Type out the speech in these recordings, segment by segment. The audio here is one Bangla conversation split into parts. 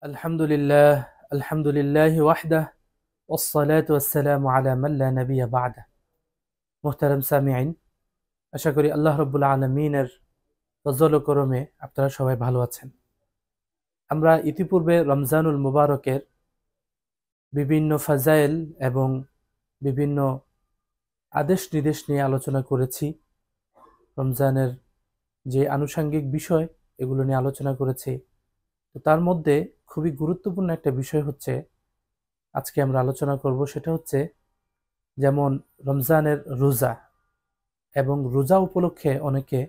আলহামদুলিল্লাহ আলহামদুলিল্লাহ ওয়াহদাহ ওয়াসসালাতু ওয়াসসালামু আলা মান লা নাবিয়্যা বা'দা। মুহতারাম সামিঈন, আশা করি আল্লাহ রাব্বুল আলামিনের ফজল ও করমে আপনারা সবাই ভালো আছেন। আমরা ইতিপূর্বে রমজানুল মুবারকের বিভিন্ন ফাজাইল এবং বিভিন্ন আদেশ নির্দেশ নিয়ে আলোচনা করেছি। রমজানের যে আনুষঙ্গিক বিষয় এগুলো নিয়ে আলোচনা করেছি। তো তার মধ্যে খুবই গুরুত্বপূর্ণ একটা বিষয় হচ্ছে আজকে আমরা আলোচনা করব, সেটা হচ্ছে যেমন রমজানের রোজা এবং রোজা উপলক্ষে অনেকে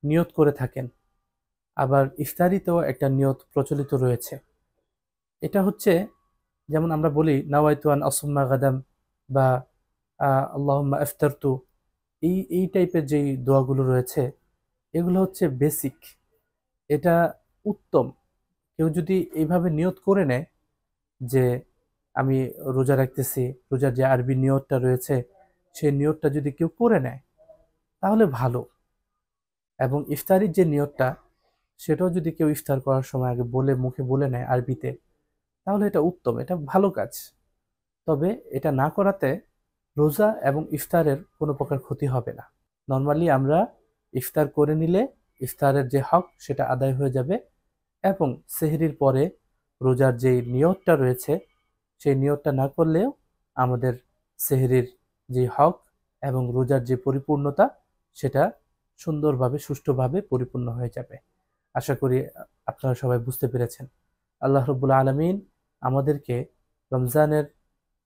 নিয়ত করে থাকেন, আবার ইফতারিতেও একটা নিয়ত প্রচলিত রয়েছে। এটা হচ্ছে যেমন আমরা বলি নাওয়াইতু আন আসুম্মা গাদাম বা আল্লাহুম্মা ইফতারতু, এই টাইপের যেই দোয়াগুলো রয়েছে এগুলো হচ্ছে বেসিক, এটা উত্তম। কেউ যদি এইভাবে নিয়ত করে নেয় যে আমি রোজা রাখতেছি, রোজার যে আরবি নিয়তটা রয়েছে সেই নিয়তটা যদি কেউ করে নেয় তাহলে ভালো। এবং ইফতারির যে নিয়তটা সেটাও যদি কেউ ইফতার করার সময় আগে বলে মুখে বলে নেয় আরবিতে, তাহলে এটা উত্তম, এটা ভালো কাজ। তবে এটা না করাতে রোজা এবং ইফতারের কোনো প্রকার ক্ষতি হবে না। নর্মালি আমরা ইফতার করে নিলে ইফতারের যে হক সেটা আদায় হয়ে যাবে, এবং সেহরির পরে রোজার যে নিয়তটা রয়েছে সেই নিয়তটা না করলেও আমাদের সেহরির যে হক এবং রোজার যে পরিপূর্ণতা সেটা সুন্দরভাবে সুষ্ঠুভাবে পরিপূর্ণ হয়ে যাবে। আশা করি আপনারা সবাই বুঝতে পেরেছেন। আল্লাহ রাব্বুল আলামিন আমাদেরকে রমজানের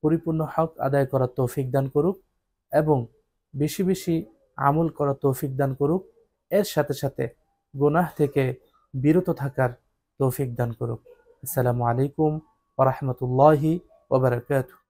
পরিপূর্ণ হক আদায় করার তৌফিক দান করুক এবং বেশি বেশি আমল করার তৌফিক দান করুক, এর সাথে সাথে গুনাহ থেকে বিরত থাকার তৌফিক দান করুক। আসসালামু আলাইকুম ওয়া রাহমাতুল্লাহি ওয়া বারাকাতুহু।